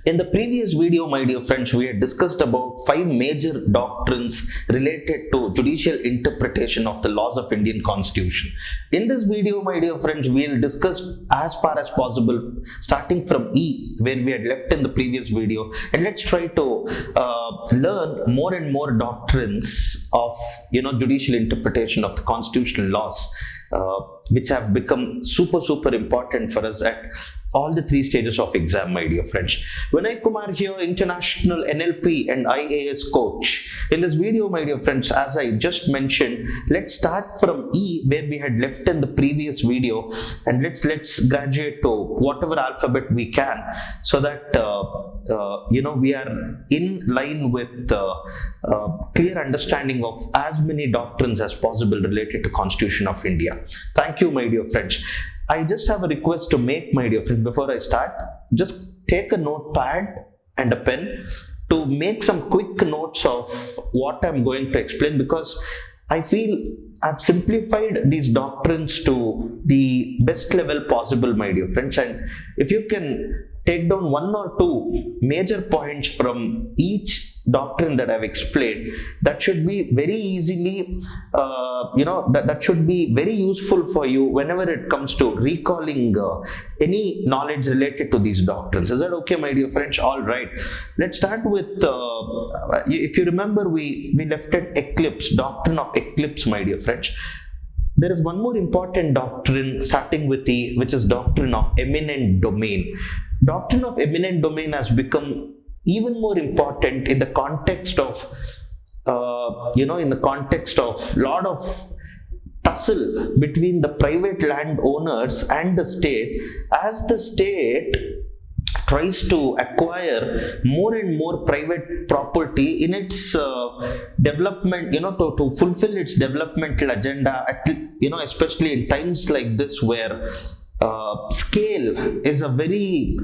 In the previous video, my dear friends, we had discussed about 5 major doctrines related to judicial interpretation of the laws of Indian Constitution. In this video, my dear friends, we will discuss as far as possible, starting from E, where we had left in the previous video, and let's try to learn more and more doctrines of judicial interpretation of the constitutional laws, which have become super important for us at all the 3 stages of exam, my dear friends. Vinay Kumar here, international NLP and IAS coach. In this video, my dear friends, as I just mentioned, let's start from E, where we had left in the previous video, and let's graduate to whatever alphabet we can, so that we are in line with clear understanding of as many doctrines as possible related to Constitution of India. Thank you, my dear friends. I just have a request to make, my dear friends, before I start. Just take a notepad and a pen to make some quick notes of what I'm going to explain, because I feel I've simplified these doctrines to the best level possible, my dear friends. And if you can take down 1 or 2 major points from each doctrine that I've explained, that should be very easily, that should be very useful for you whenever it comes to recalling any knowledge related to these doctrines. Is that okay, my dear friends? All right. Let's start with, if you remember, we left at eclipse, doctrine of eclipse, my dear friends. There is one more important doctrine starting with E, which is doctrine of eminent domain. Doctrine of eminent domain has become even more important in the context of, lot of tussle between the private landowners and the state, as the state tries to acquire more and more private property in its development, to fulfill its developmental agenda, especially in times like this, where scale is a very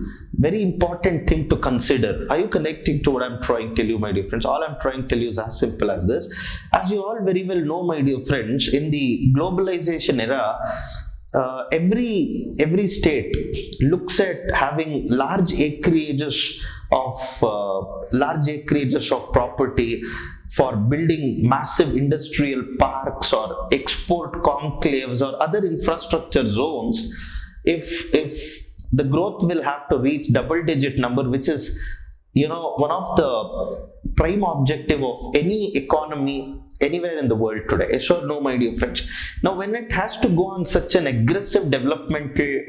important thing to consider. Are you connecting to what I'm trying to tell you, my dear friends? All I'm trying to tell you is as simple as this. As you all very well know, my dear friends, in the globalization era, every state looks at having large acreages of property for building massive industrial parks or export conclaves or other infrastructure zones. If the growth will have to reach double-digit number, which is one of the prime objective of any economy anywhere in the world today. Yes or no, my dear friends? Now, when it has to go on such an aggressive developmental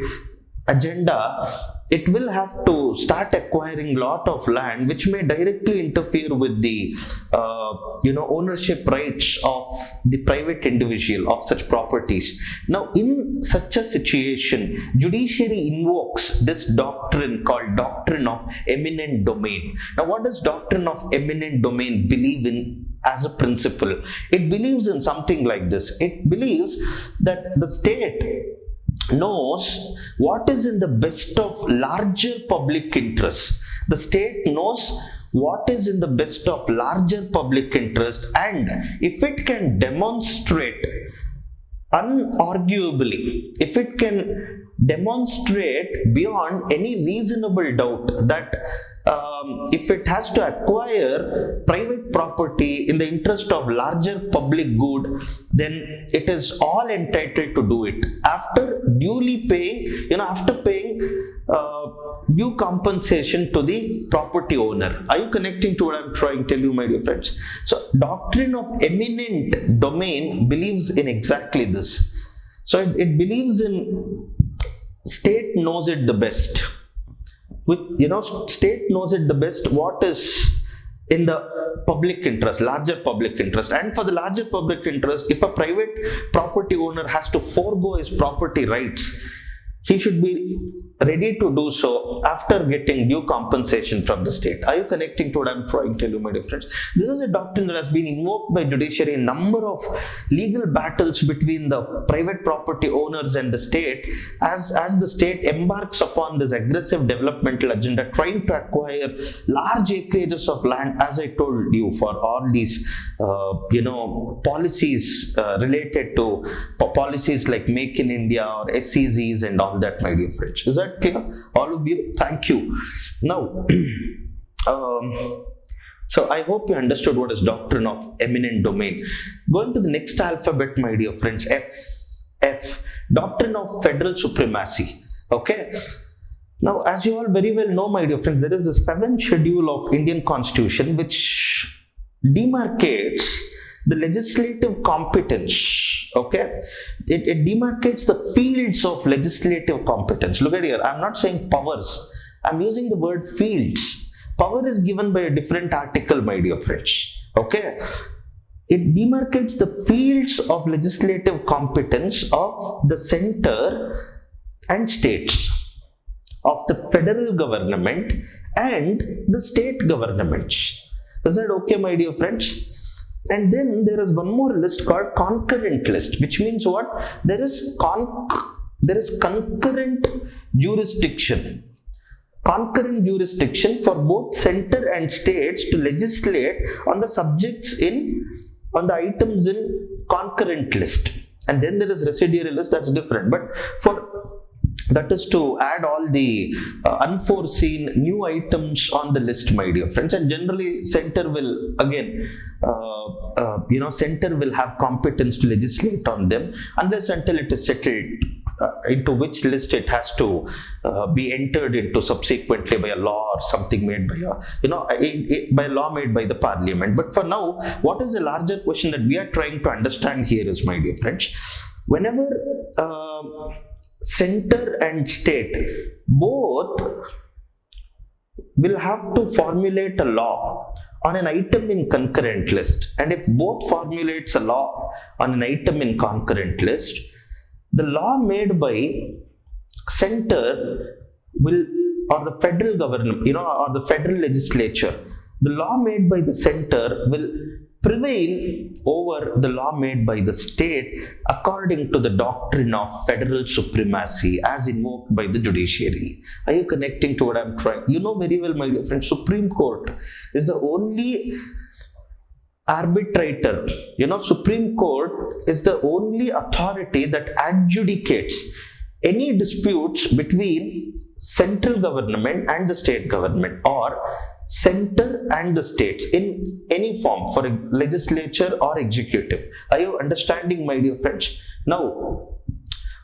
agenda, it will have to start acquiring lot of land, which may directly interfere with the ownership rights of the private individual of such properties. Now, in such a situation, judiciary invokes this doctrine called doctrine of eminent domain. Now, what does doctrine of eminent domain believe in as a principle? It believes in something like this. It believes that the state knows what is in the best of larger public interest. The state knows what is in the best of larger public interest, and if it can demonstrate unarguably, if it can demonstrate beyond any reasonable doubt that if it has to acquire private property in the interest of larger public good, then it is all entitled to do it after duly paying, after paying due compensation to the property owner. Are you connecting to what I'm trying to tell you, my dear friends? So, doctrine of eminent domain believes in exactly this. So, it believes in state knows it the best. State knows it the best what is in the public interest, larger public interest. And for the larger public interest, if a private property owner has to forego his property rights, he should be ready to do so after getting due compensation from the state. Are you connecting to what I'm trying to tell you, my dear friends? This is a doctrine that has been invoked by judiciary in a number of legal battles between the private property owners and the state, as the state embarks upon this aggressive developmental agenda, trying to acquire large acreages of land, as I told you, for all these policies related to policies like Make in India or SEZs and all all that, my dear friends. Is that clear? All of you? Thank you. Now, so I hope you understood what is doctrine of eminent domain. Going to the next alphabet, my dear friends, F, doctrine of federal supremacy. Okay. Now, as you all very well know, my dear friends, there is the 7th schedule of Indian Constitution which demarcates the legislative competence. Okay, it demarcates the fields of legislative competence. Look at here, I'm not saying powers, I'm using the word fields. Power is given by a different article, my dear friends. Okay, it demarcates the fields of legislative competence of the center and states, of the federal government and the state governments. Is that okay, my dear friends? And then there is one more list called concurrent list, which means what? There is concurrent jurisdiction. Concurrent jurisdiction for both center and states to legislate on the subjects on the items in concurrent list. And then there is residuary list, that's different. But that is to add all the unforeseen new items on the list, my dear friends. And generally, center will center will have competence to legislate on them unless until it is settled into which list it has to be entered into subsequently by a law or something made by by a law made by the parliament. But for now, what is the larger question that we are trying to understand here is, my dear friends, whenever center and state both will have to formulate a law on an item in concurrent list, and if both formulates a law on an item in concurrent list, the law made by center will, or the federal government, or the federal legislature, the law made by the center will prevail over the law made by the state according to the doctrine of federal supremacy as invoked by the judiciary. Are you connecting to what I'm trying? You know very well, my dear friend, Supreme Court is the only arbitrator. Supreme Court is the only authority that adjudicates any disputes between central government and the state government, or center and the states in any form, for a legislature or executive. Are you understanding, my dear friends? Now,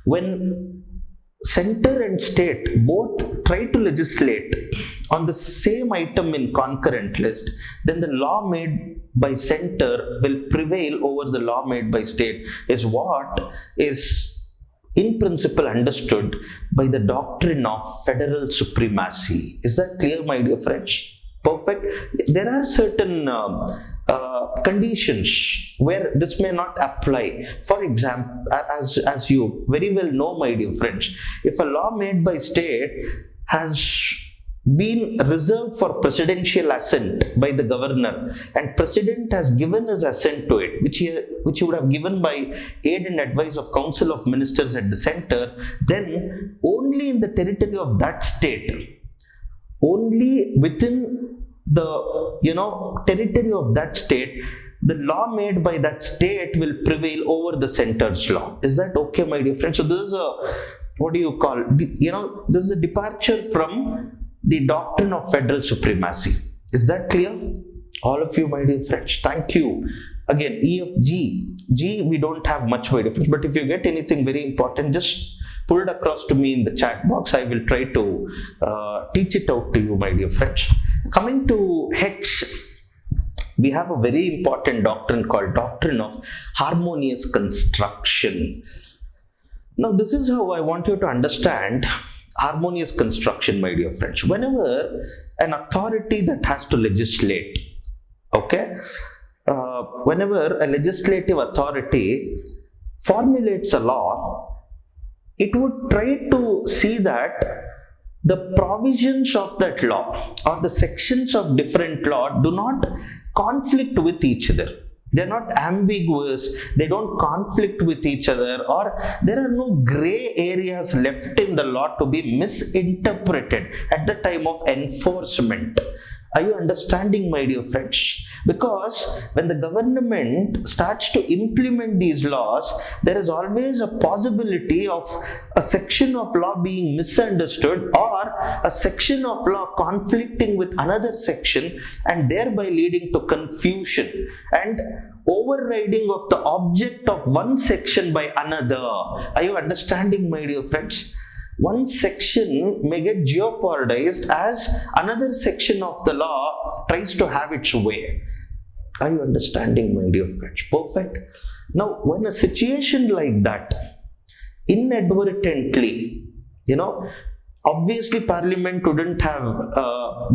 when center and state both try to legislate on the same item in concurrent list, then the law made by center will prevail over the law made by state, is what is in principle understood by the doctrine of federal supremacy. Is that clear, my dear friends? Perfect. There are certain conditions where this may not apply. For example, as you very well know, my dear friends, if a law made by state has been reserved for presidential assent by the governor, and president has given his assent to it, which he would have given by aid and advice of council of ministers at the center, then only in the territory of that state, only within the territory of that state, the law made by that state will prevail over the center's law. Is that okay, my dear friends? So this is this is a departure from the doctrine of federal supremacy. Is that clear? All of you, my dear friends, thank you. Again, E, F, G, we don't have much, my dear friends, but if you get anything very important, just pull it across to me in the chat box. I will try to teach it out to you, my dear friends. Coming to H, we have a very important doctrine called Doctrine of Harmonious Construction. Now, this is how I want you to understand harmonious construction, my dear friends. Whenever an authority that has to legislate, whenever a legislative authority formulates a law, it would try to see that the provisions of that law or the sections of different law do not conflict with each other. They're not ambiguous, they don't conflict with each other, or there are no gray areas left in the law to be misinterpreted at the time of enforcement. Are you understanding, my dear friends? Because when the government starts to implement these laws, there is always a possibility of a section of law being misunderstood or a section of law conflicting with another section and thereby leading to confusion and overriding of the object of one section by another. Are you understanding, my dear friends? One section may get jeopardized as another section of the law tries to have its way. Are you understanding, my dear friends? Perfect. Now, when a situation like that inadvertently, obviously Parliament wouldn't have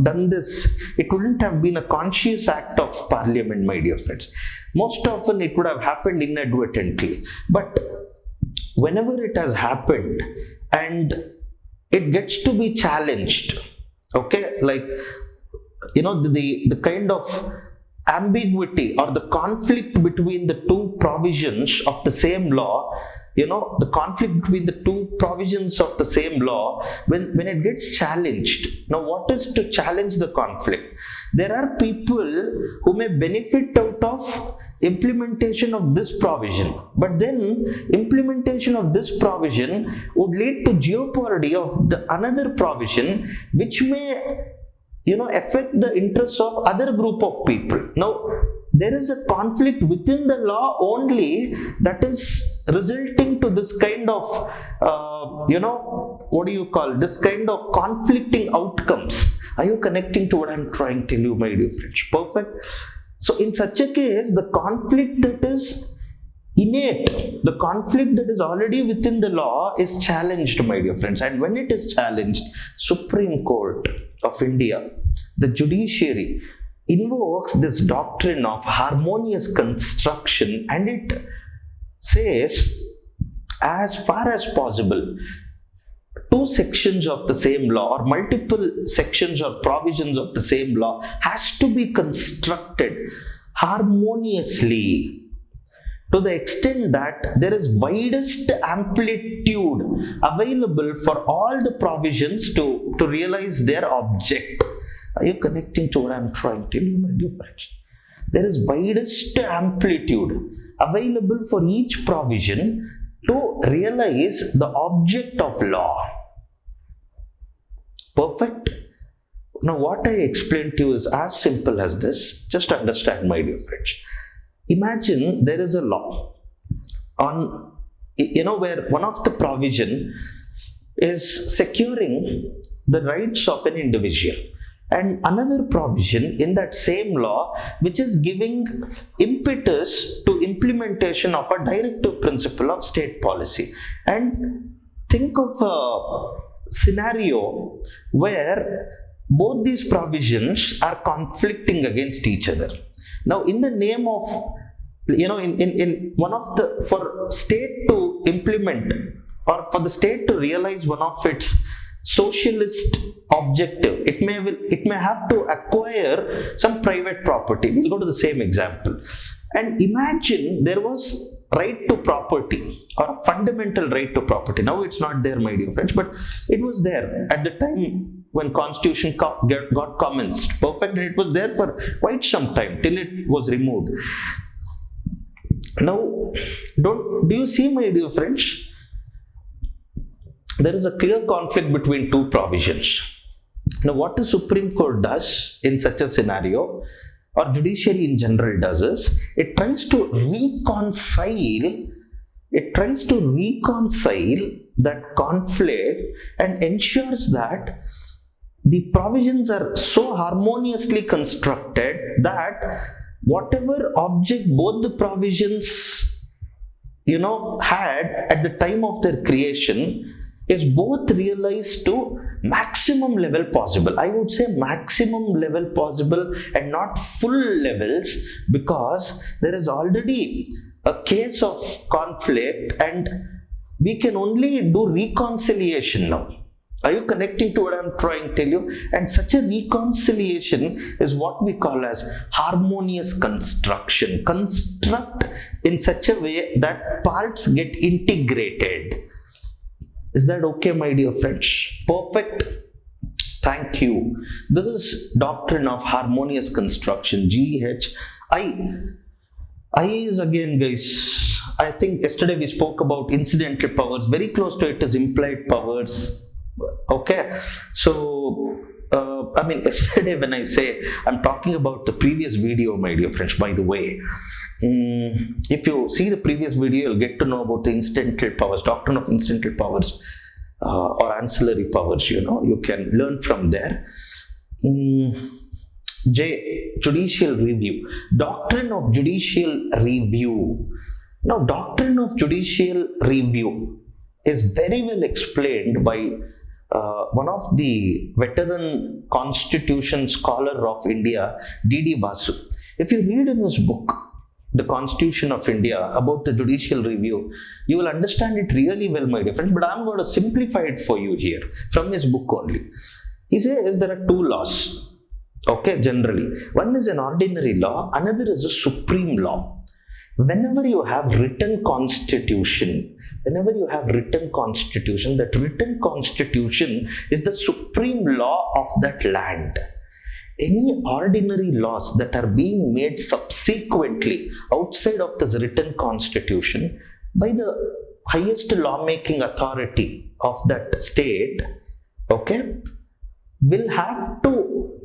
done this. It wouldn't have been a conscious act of Parliament, my dear friends. Most often it would have happened inadvertently. But whenever it has happened and it gets to be challenged, okay, like, the kind of ambiguity or the conflict between the two provisions of the same law, the conflict between the two provisions of the same law, when it gets challenged. Now, what is to challenge the conflict? There are people who may benefit out of implementation of this provision, but then implementation of this provision would lead to jeopardy of the another provision, which may affect the interests of other group of people. Now, there is a conflict within the law only that is resulting to this kind of this kind of conflicting outcomes. Are you connecting to what I'm trying to tell you, my dear friends? Perfect. So in such a case, the conflict that is innate, the conflict that is already within the law is challenged, my dear friends. And when it is challenged, Supreme Court of India, the judiciary, invokes this doctrine of harmonious construction, and it says, as far as possible, two sections of the same law or multiple sections or provisions of the same law has to be constructed harmoniously to the extent that there is widest amplitude available for all the provisions to realize their object. Are you connecting to what I'm trying to tell you, my dear friends? There is widest amplitude available for each provision to realize the object of law. Perfect. Now, what I explained to you is as simple as this. Just understand, my dear friends. Imagine there is a law on, where one of the provision is securing the rights of an individual, and another provision in that same law which is giving impetus to implementation of a directive principle of state policy. And think of a scenario where both these provisions are conflicting against each other. Now, in the name of, in one of the, for state to implement or for the state to realize one of its socialist objective, it may have to acquire some private property. We'll go to the same example. And imagine there was right to property or a fundamental right to property. Now it's not there, my dear friends, but it was there at the time when Constitution got commenced. Perfect. And it was there for quite some time till it was removed. Now, do you see, my dear friends? There is a clear conflict between two provisions. Now, what the Supreme Court does in such a scenario, or judiciary in general does, is it tries to reconcile that conflict and ensures that the provisions are so harmoniously constructed that whatever object both the provisions had at the time of their creation is both realized to maximum level possible. I would say maximum level possible and not full levels, because there is already a case of conflict and we can only do reconciliation now. Are you connecting to what I'm trying to tell you? And such a reconciliation is what we call as harmonious construction. Construct in such a way that parts get integrated. Is that okay, my dear friends? Perfect. Thank you. This is Doctrine of Harmonious Construction, GHI. I is again, guys. I think yesterday we spoke about incidental powers. Very close to it is implied powers. Okay. So, yesterday when I say I'm talking about the previous video, my dear friends, by the way, if you see the previous video, you'll get to know about the incidental powers, doctrine of incidental powers or ancillary powers, you can learn from there. Judicial review. Doctrine of judicial review. Now, doctrine of judicial review is very well explained by one of the veteran constitution scholar of India, D.D. Basu. If you read in his book, The Constitution of India, about the judicial review, you will understand it really well, my dear friends, but I'm going to simplify it for you here from his book only. He says there are two laws, okay, generally. One is an ordinary law, another is a supreme law. Whenever you have written constitution, that written constitution is the supreme law of that land. Any ordinary laws that are being made subsequently outside of this written constitution by the highest lawmaking authority of that state, okay, will have to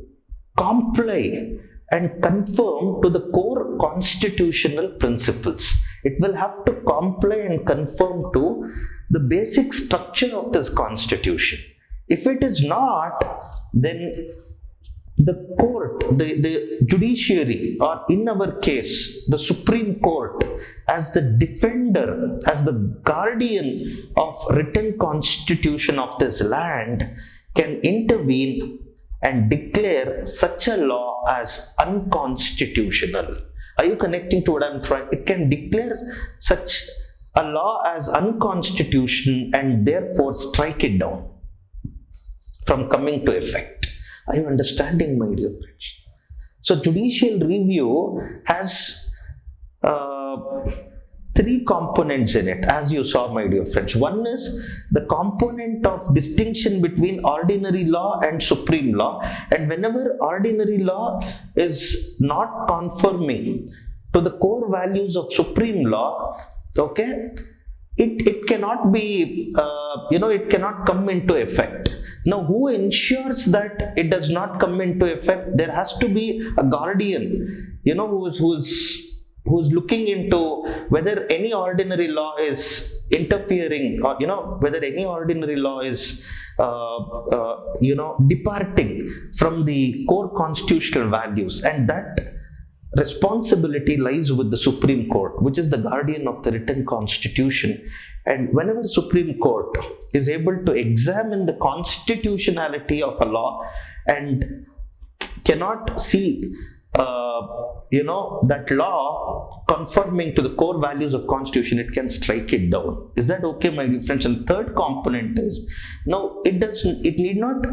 comply and conform to the core constitutional principles. It will have to comply and conform to the basic structure of this constitution. If it is not, then the court, the judiciary, or in our case, the Supreme Court, as the defender, as the guardian of written constitution of this land, can intervene and declare such a law as unconstitutional. Are you connecting to what I'm trying? It can declare such a law as unconstitutional and therefore strike it down from coming to effect. Are you understanding, my dear friends? So, judicial review has three components in it, as you saw, my dear friends. One is the component of distinction between ordinary law and supreme law, and whenever ordinary law is not conforming to the core values of supreme law, okay, it cannot be, it cannot come into effect. Now, who ensures that it does not come into effect? There has to be a guardian, who's looking into whether any ordinary law is interfering, or whether any ordinary law is departing from the core constitutional values, and that responsibility lies with the Supreme Court, which is the guardian of the written constitution. And whenever the Supreme Court is able to examine the constitutionality of a law and cannot see that law conforming to the core values of constitution, it can strike it down. Is that okay, my dear friends? And third component is, no, it need not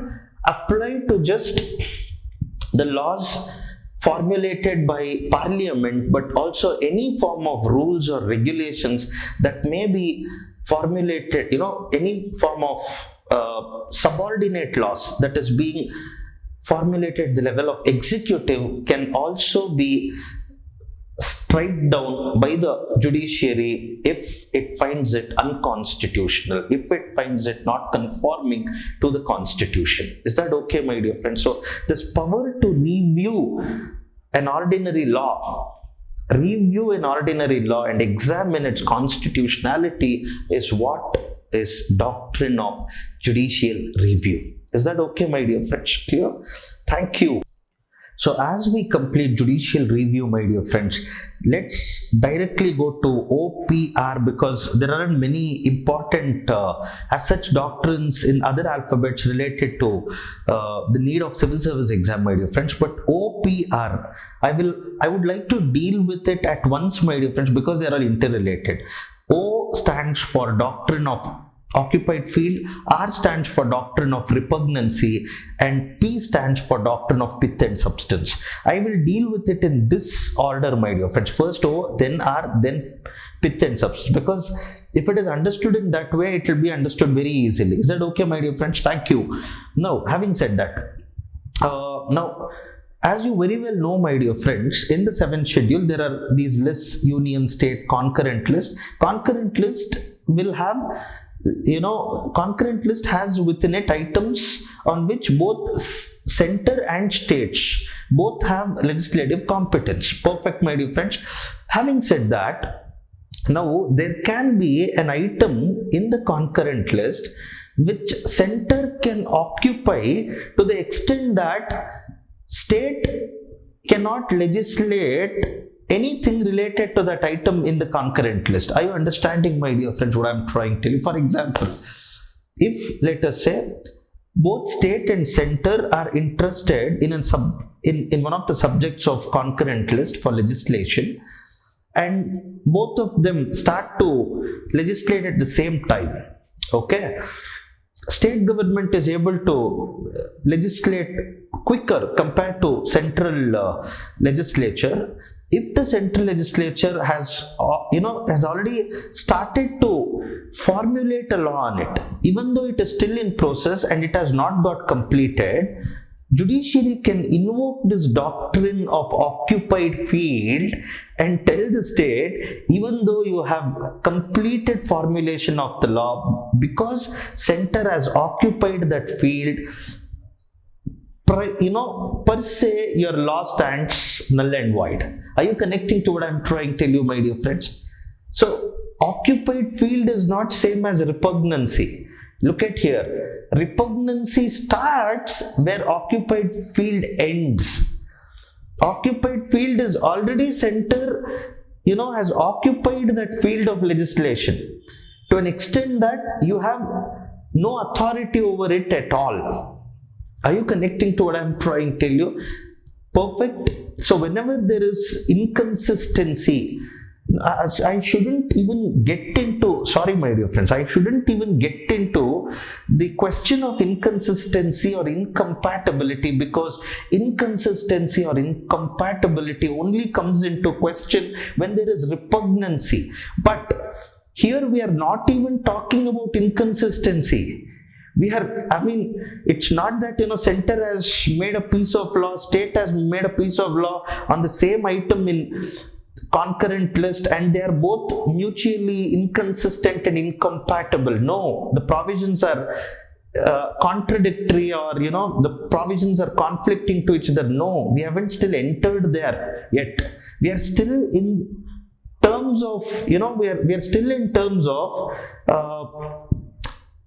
apply to just the laws formulated by parliament, but also any form of rules or regulations that may be formulated, any form of subordinate laws that is being formulated at the level of executive can also be struck down by the judiciary if it finds it unconstitutional, if it finds it not conforming to the constitution. Is that okay, my dear friends? So this power to review an ordinary law and examine its constitutionality is what is doctrine of judicial review. Is that okay, my dear friends? Clear? Thank you. So as we complete judicial review, my dear friends, let's directly go to OPR, because there aren't many important as such doctrines in other alphabets related to the need of civil service exam, my dear friends. But OPR, I would like to deal with it at once, my dear friends, because they are all interrelated. O stands for doctrine of occupied field, R stands for doctrine of repugnancy, and P stands for doctrine of pith and substance. I will deal with it in this order, my dear friends. First O, then R, then pith and substance, because if it is understood in that way, it will be understood very easily. Is that okay, my dear friends? Thank you. Now, having said that, now, as you very well know, my dear friends, in the 7th schedule, there are these lists: union, state, concurrent list. Concurrent list will have, concurrent list has within it items on which both center and states both have legislative competence. Perfect, my dear friends. Having said that, now there can be an item in the concurrent list which center can occupy to the extent that state cannot legislate anything related to that item in the concurrent list. Are you understanding, my dear friends, what I'm trying to tell you? For example, if let us say both state and center are interested in one of the subjects of concurrent list for legislation, and both of them start to legislate at the same time, okay, state government is able to legislate quicker compared to central legislature. If the central legislature has already started to formulate a law on it, even though it is still in process and it has not got completed, judiciary can invoke this doctrine of occupied field and tell the state, even though you have completed formulation of the law, because center has occupied that field, per se your law stands null and void. Are you connecting to what I'm trying to tell you, my dear friends? So occupied field is not same as repugnancy. Look at here. Repugnancy starts where occupied field ends. Occupied field is already center, has occupied that field of legislation to an extent that you have no authority over it at all. Are you connecting to what I'm trying to tell you? Perfect. So whenever there is inconsistency, I shouldn't even get into, sorry my dear friends, I shouldn't even get into the question of inconsistency or incompatibility, because inconsistency or incompatibility only comes into question when there is repugnancy. But here we are not even talking about inconsistency. It's not that, center has made a piece of law, state has made a piece of law on the same item in concurrent list and they are both mutually inconsistent and incompatible. No, the provisions are contradictory, or the provisions are conflicting to each other. No, we haven't still entered there yet. We are still in terms of, we are still in terms of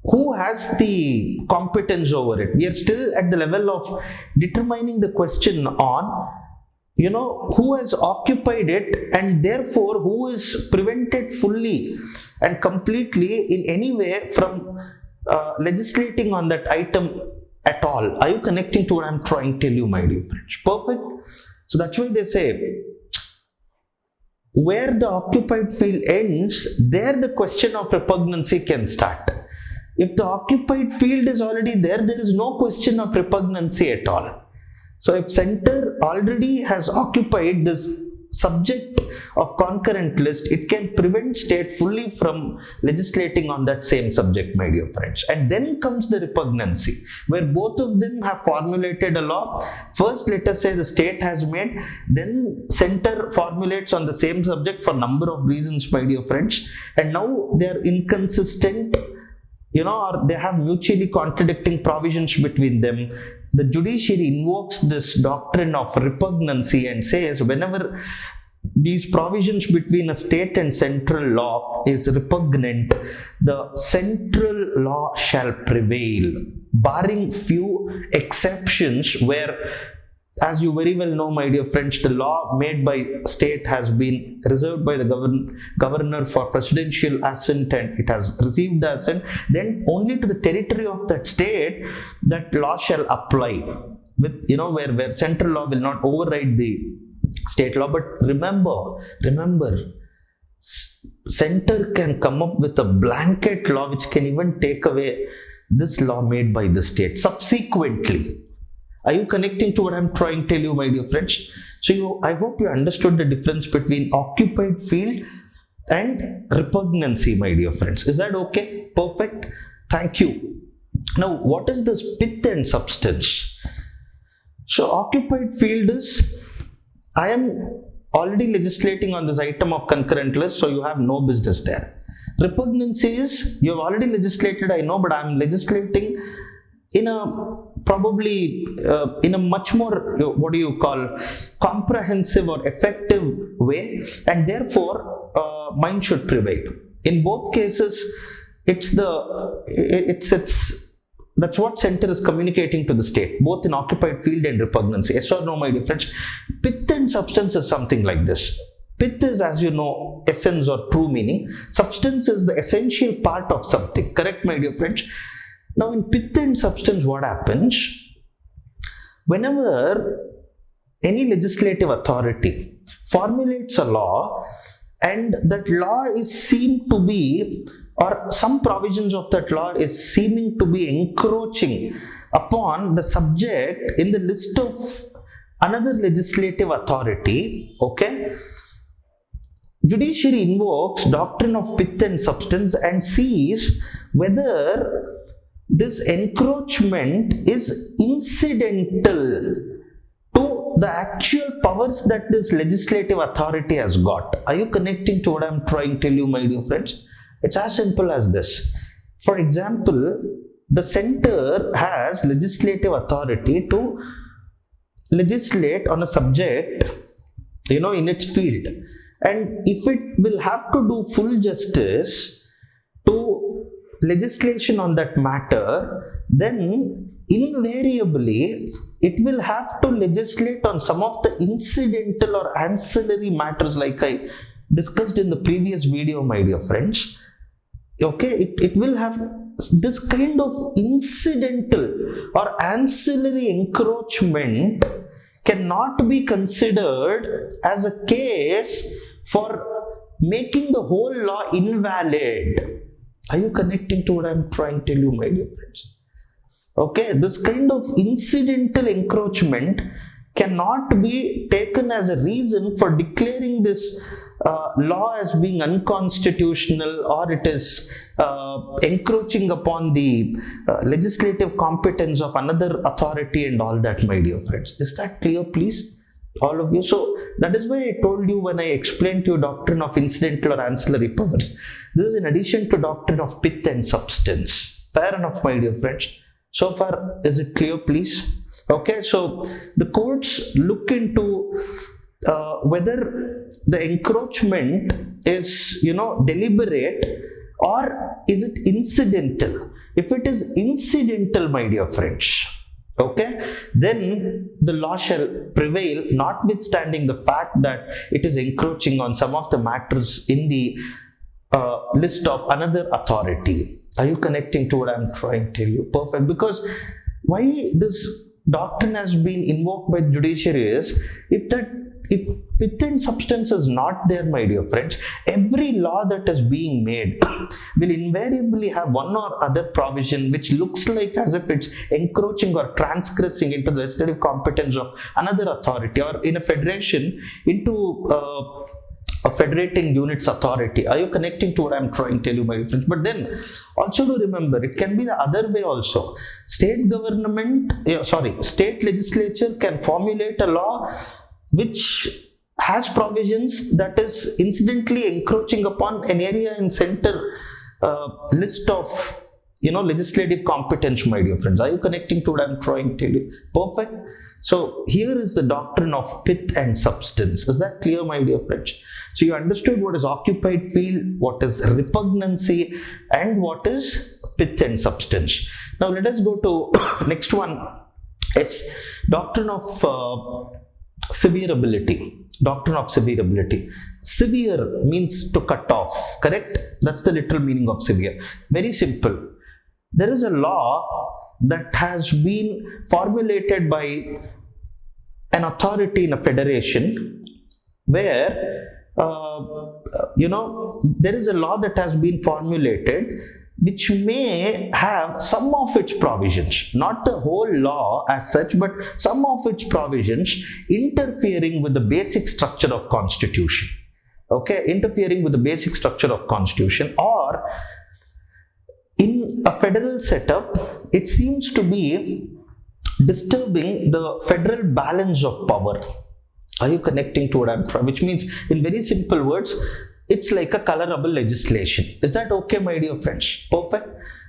who has the competence over it. We are still at the level of determining the question on, who has occupied it, and therefore who is prevented fully and completely in any way from legislating on that item at all. Are you connecting to what I'm trying to tell you, my dear friends? Perfect. So that's why they say, where the occupied field ends, there the question of repugnancy can start. If the occupied field is already there, there is no question of repugnancy at all. So if center already has occupied this subject of concurrent list, it can prevent state fully from legislating on that same subject, my dear friends. And then comes the repugnancy, where both of them have formulated a law. First, let us say the state has made, then center formulates on the same subject for number of reasons, my dear friends. And now they are inconsistent, or they have mutually contradicting provisions between them. The judiciary invokes this doctrine of repugnancy and says, whenever these provisions between a state and central law is repugnant, the central law shall prevail, barring few exceptions where, as you very well know, my dear friends, the law made by state has been reserved by the governor for presidential assent, and it has received the assent. Then only to the territory of that state that law shall apply, with where central law will not override the state law. But remember, center can come up with a blanket law which can even take away this law made by the state subsequently. Are you connecting to what I'm trying to tell you, my dear friends? So I hope you understood the difference between occupied field and repugnancy, my dear friends. Is that okay? Perfect. Thank you. Now, what is this pith and substance? So, occupied field is, I am already legislating on this item of concurrent list, so you have no business there. Repugnancy is, you have already legislated, I know, but I am legislating in a probably in a much more comprehensive or effective way, and therefore mine should prevail. In both cases, that's what center is communicating to the state, both in occupied field and repugnancy. Yes or no, my dear friends? Pith and substance is something like this. Pith is, as you know, essence or true meaning. Substance is the essential part of something. Correct, my dear friends? Now, in pith and substance, what happens? Whenever any legislative authority formulates a law and that law is seen to be, or some provisions of that law is seeming to be encroaching upon the subject in the list of another legislative authority, okay? Judiciary invokes doctrine of pith and substance and sees whether this encroachment is incidental to the actual powers that this legislative authority has got. Are you connecting to what I'm trying to tell you, my dear friends? It's as simple as this. For example, the center has legislative authority to legislate on a subject, in its field. And if it will have to do full justice to legislation on that matter, then invariably it will have to legislate on some of the incidental or ancillary matters, like I discussed in the previous video, my dear friends. Okay, it will have this kind of incidental or ancillary encroachment cannot be considered as a case for making the whole law invalid. Are you connecting to what I'm trying to tell you, my dear friends? Okay, this kind of incidental encroachment cannot be taken as a reason for declaring this law as being unconstitutional, or it is encroaching upon the legislative competence of another authority and all that, my dear friends. Is that clear, please? All of you. So that is why I told you when I explained to you doctrine of incidental or ancillary powers. This is in addition to doctrine of pith and substance. Fair enough, my dear friends. So far, is it clear, please? Okay, so the courts look into whether the encroachment is, deliberate, or is it incidental. If it is incidental, my dear friends, okay, then the law shall prevail, notwithstanding the fact that it is encroaching on some of the matters in the list of another authority. Are you connecting to what I'm trying to tell you? Perfect. Because why this doctrine has been invoked by the judiciary is, if pith and substance is not there, my dear friends, every law that is being made will invariably have one or other provision which looks like as if it's encroaching or transgressing into the legislative competence of another authority, or in a federation into a federating unit's authority. Are you connecting to what I'm trying to tell you, my dear friends? But then also to remember, it can be the other way also. State legislature can formulate a law which has provisions that is incidentally encroaching upon an area in center list of legislative competence, my dear friends. Are you connecting to what I'm trying to tell you? Perfect. So here is the doctrine of pith and substance. Is that clear, my dear friends? So you understood what is occupied field, what is repugnancy, and what is pith and substance. Now let us go to next one. It's doctrine of severability. Doctrine of severability. Severe means to cut off, correct? That's the literal meaning of severe. Very simple. There is a law that has been formulated by an authority in a federation where there is a law that has been formulated which may have some of its provisions, not the whole law as such, but some of its provisions interfering with the basic structure of constitution. Okay, interfering with the basic structure of constitution, or in a federal setup, it seems to be disturbing the federal balance of power. Are you connecting to what I'm trying? Which means, in very simple words, it's like a colorable legislation. Is that okay, my dear friends? Perfect.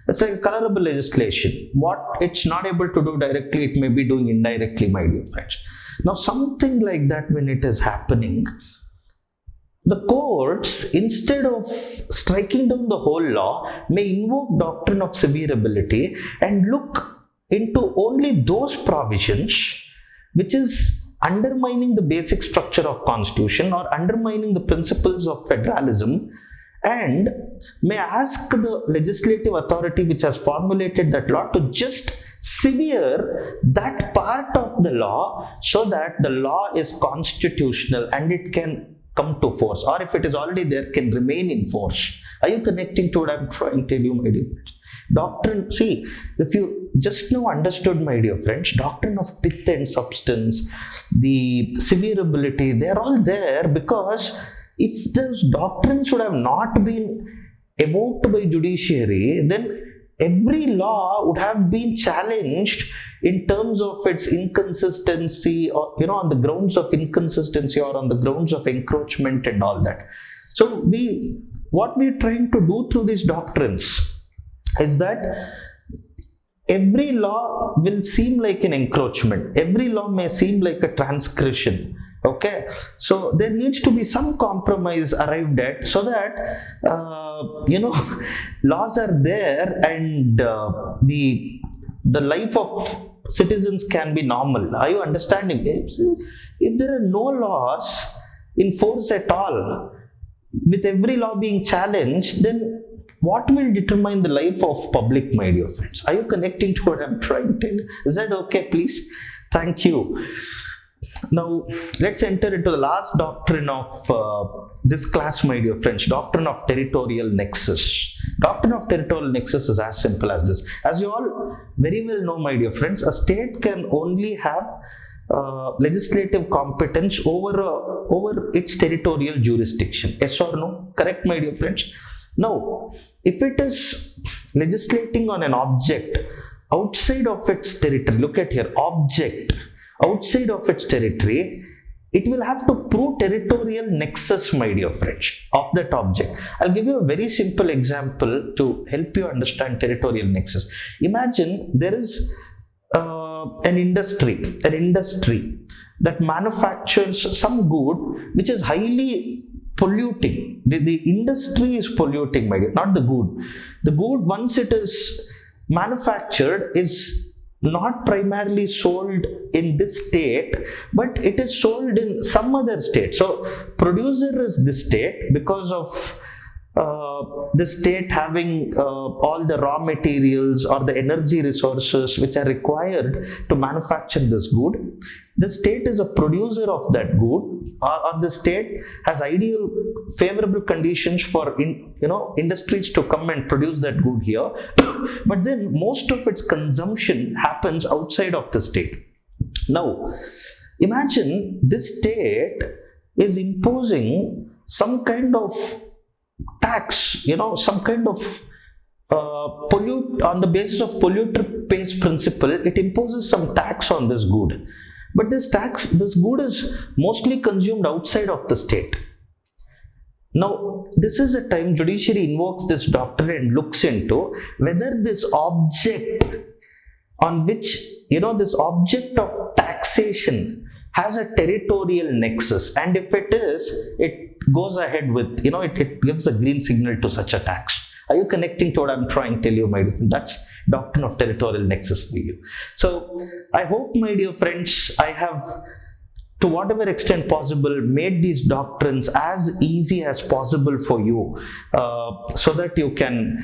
It's like a colorable legislation. What it's not able to do directly, it may be doing indirectly, my dear friends. Now, something like that, when it is happening, the courts, instead of striking down the whole law, may invoke doctrine of severability and look into only those provisions which is undermining the basic structure of constitution or undermining the principles of federalism, and may ask the legislative authority which has formulated that law to just sever that part of the law so that the law is constitutional and it can come to force, or if it is already there, can remain in force. Are you connecting to what I'm trying to tell you, my dear friends? Doctrine, see, if you just now understood, my dear friends, doctrine of pith and substance, the severability, they're all there because if those doctrines would have not been evoked by judiciary, then every law would have been challenged in terms of its inconsistency, or on the grounds of inconsistency or on the grounds of encroachment and all that. So what we're trying to do through these doctrines is that every law will seem like an encroachment. Every law may seem like a transgression. Okay, so there needs to be some compromise arrived at so that laws are there and the life of citizens can be normal. Are you understanding? If there are no laws in force at all, with every law being challenged, then what will determine the life of public, my dear friends? Are you connecting to what I'm trying to tell you? Is that okay, please? Thank you. Now, let's enter into the last doctrine of this class, my dear friends. Doctrine of territorial nexus. Doctrine of territorial nexus is as simple as this. As you all very well know, my dear friends, a state can only have legislative competence over its territorial jurisdiction. Yes or no? Correct, my dear friends? Now, if it is legislating on an object outside of its territory, look at here, object outside of its territory, it will have to prove territorial nexus, my dear friends, of that object. I'll give you a very simple example to help you understand territorial nexus. Imagine there is an industry that manufactures some good which is highly polluting. The industry is polluting, my dear, not the good. The good, once it is manufactured, is not primarily sold in this state, but it is sold in some other state. So producer is this state because of the state having all the raw materials or the energy resources which are required to manufacture this good. The state is a producer of that good, or the state has ideal favorable conditions for industries to come and produce that good here. But then most of its consumption happens outside of the state. Now, imagine this state is imposing some kind of tax, some kind of pollute on the basis of polluter pays principle. It imposes some tax on this good, but this good is mostly consumed outside of the state. Now, this is the time judiciary invokes this doctrine and looks into whether this object on which this object of taxation has a territorial nexus, and if it is, it goes ahead with, it gives a green signal to such a tax. Are you connecting to what I'm trying to tell you, my dear? That's doctrine of territorial nexus for you. So I hope, my dear friends, I have, to whatever extent possible, made these doctrines as easy as possible for you, so that you can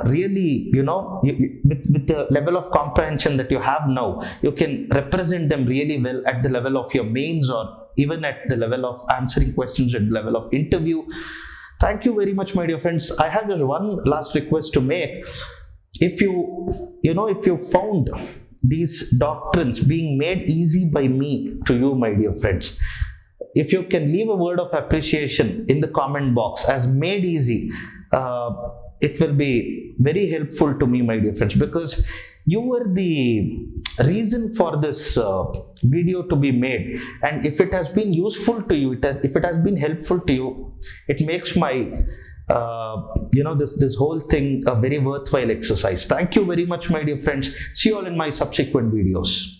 really, with the level of comprehension that you have now, you can represent them really well at the level of your mains or even at the level of answering questions, at the level of interview. Thank you very much, my dear friends. I have just one last request to make. If you found these doctrines being made easy by me to you, my dear friends, if you can leave a word of appreciation in the comment box as made easy, it will be very helpful to me, my dear friends, because you were the reason for this video to be made. And if it has been useful to you, if it has been helpful to you, it makes my this whole thing a very worthwhile exercise. Thank you very much, my dear friends. See you all in my subsequent videos.